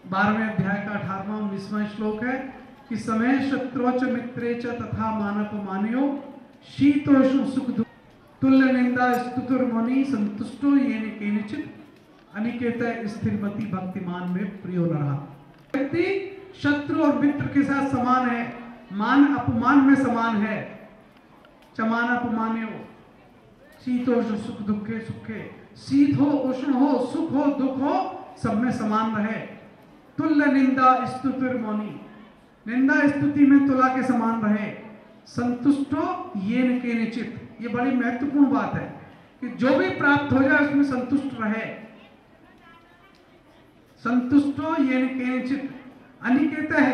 12वें अध्याय का 18वां 19वां श्लोक है कि समय शत्रुच मित्रे च तथा मानपमान्यो शीतोष्ण सुख दुख तुल्य निंदा स्तुतिर्मुनि संतुष्टो येन केनचित् अनिकेत स्थिरमति भक्तिमान में प्रियो नरः। व्यक्ति शत्रु और मित्र के साथ समान है, मान अपमान में समान है। चमान अपमान्यो शीतोष्ण सुख दुखे सुखे, शीत हो उष्ण हो सुख हो दुख हो सब में समान रहे। तुल्य निंदा स्तुतिर्मुनि, निंदा स्तुति में तुला के समान रहे। संतुष्टो येन केनचित्, ये बड़ी महत्वपूर्ण बात है कि जो भी प्राप्त हो जाए उसमें संतुष्ट रहे। संतुष्टो येन केनचित्, अनिकेत है,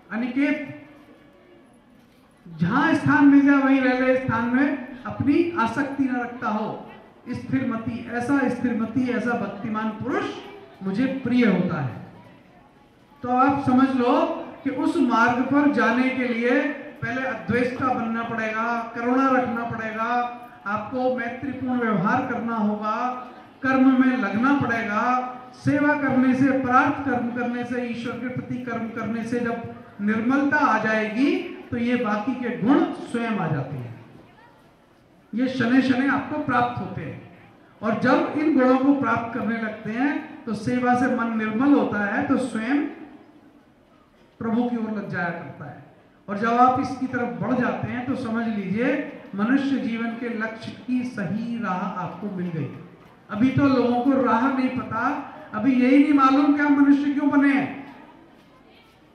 अनिकेत जहां स्थान मिल जाए वहीं रह ले, स्थान में अपनी आसक्ति न रखता हो। स्थिरमति, ऐसा स्थिरमति ऐसा भक्तिमान पुरुष मुझे प्रिय होता है। तो आप समझ लो कि उस मार्ग पर जाने के लिए पहले अद्वेष्टा बनना पड़ेगा, करुणा रखना पड़ेगा, आपको मैत्रीपूर्ण व्यवहार करना होगा, कर्म में लगना पड़ेगा। सेवा करने से, प्रार्थ कर्म करने से, ईश्वर के प्रति कर्म करने से जब निर्मलता आ जाएगी तो ये बाकी के गुण स्वयं आ जाते हैं, ये शनै शनै आपको प्राप्त होते हैं। और जब इन गुणों को प्राप्त करने लगते हैं तो सेवा से मन निर्मल होता है तो स्वयं प्रभु की ओर लग जाया करता है। और जब आप इसकी तरफ बढ़ जाते हैं तो समझ लीजिए मनुष्य जीवन के लक्ष्य की सही राह आपको मिल गई। अभी तो लोगों को राह नहीं पता, अभी यही नहीं मालूम कि हम मनुष्य क्यों बने हैं।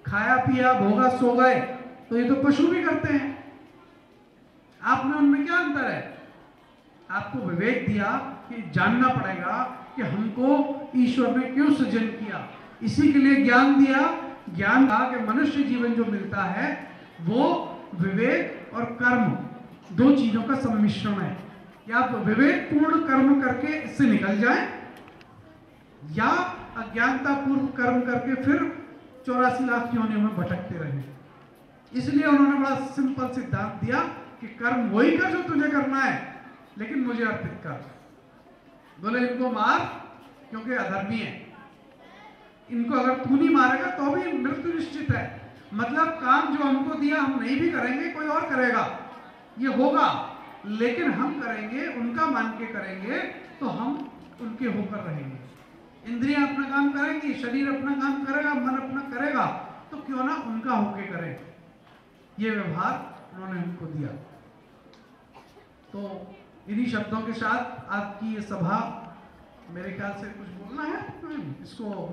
खाया पिया भोगा सो गए, तो ये तो पशु भी करते हैं। आप में उनमें क्या अंतर है? आपको विवेक दिया कि जानना पड़ेगा कि हमको ईश्वर ने क्यों सृजन किया, इसी के लिए ज्ञान दिया। ज्ञान का कि मनुष्य जीवन जो मिलता है वो विवेक और कर्म दो चीजों का सम्मिश्रण है। या आप विवेक पूर्ण कर्म करके इससे निकल जाएं, या अज्ञानता पूर्व कर्म करके फिर 84 लाख योनियों में भटकते रहे। इसलिए उन्होंने बड़ा सिंपल सिद्धांत दिया कि कर्म वही कर जो तुझे करना है, लेकिन मुझे अर्पित कर। बोले इनको मार क्योंकि अधर्मी है, इनको अगर तू नहीं मारेगा तो भी मृत्यु निश्चित है। मतलब काम जो हमको दिया हम नहीं भी करेंगे, कोई और करेगा, ये होगा, लेकिन हम करेंगे, उनका मान के करेंगे तो हम उनके होकर रहेंगे। इंद्रियां अपना काम करेंगी, शरीर अपना काम करेगा, मन अपना करेगा, तो क्यों ना उनका होके करें। ये व्यवहार उन्होंने हमको दिया। तो इन्हीं शब्दों के साथ आपकी ये सभा, मेरे ख्याल से कुछ बोलना है इसको।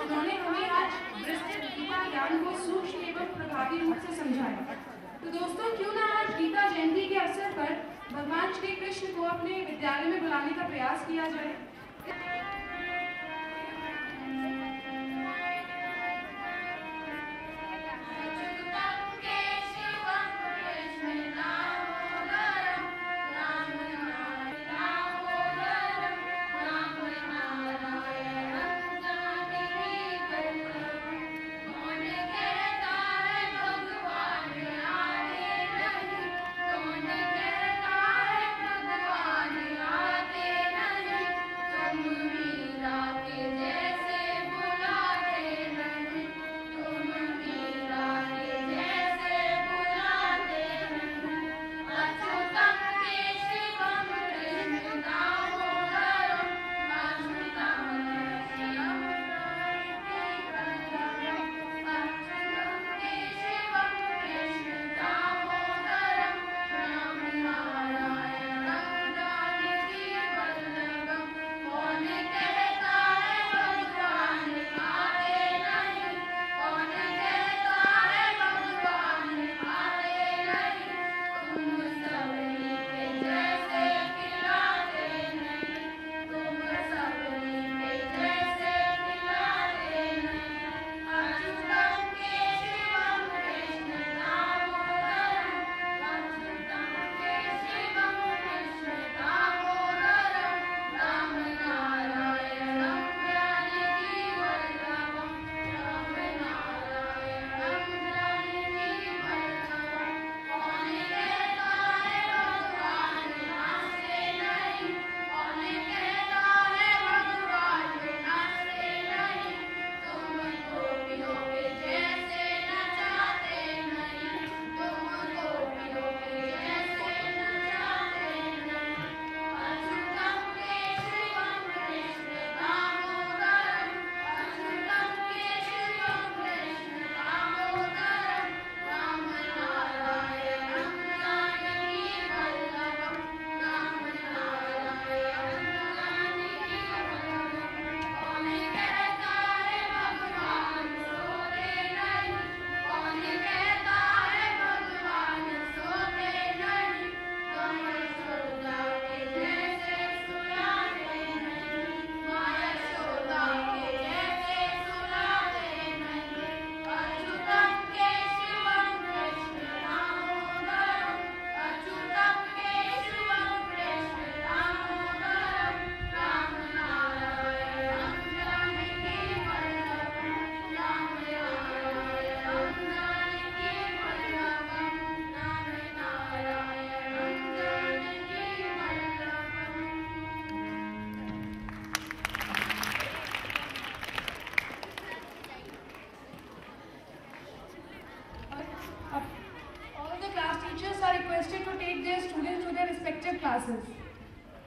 उन्होंने हमें आज विस्तृत गीता ज्ञान को सूक्ष्म एवं प्रभावी रूप से समझाया। तो दोस्तों, क्यों ना आज गीता जयंती के अवसर पर भगवान श्री कृष्ण को अपने विद्यालय में बुलाने का प्रयास किया जाए।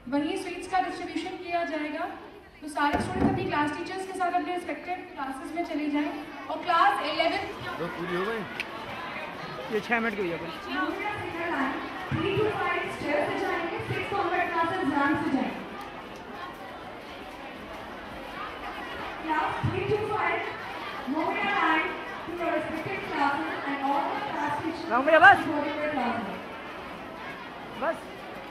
वहीं स्वीट्स का डिस्ट्रीब्यूशन किया जाएगा। तो सारे स्टूडेंट्स अपनी क्लास टीचर्स के साथ अपने रिस्पेक्टिव क्लासेस में चले जाएं। और क्लास 11 पूरी हो गई, ये 6 मिनट की हुई है। 3 to 5 स्टेयर्स से जाएंगे, 6 कॉन्वेंट क्लासेस रैंप से जाएंगे। Class 3 to 5 move your line to your respective classes and all the class teachers Ram भैया बस supporting their classes. बस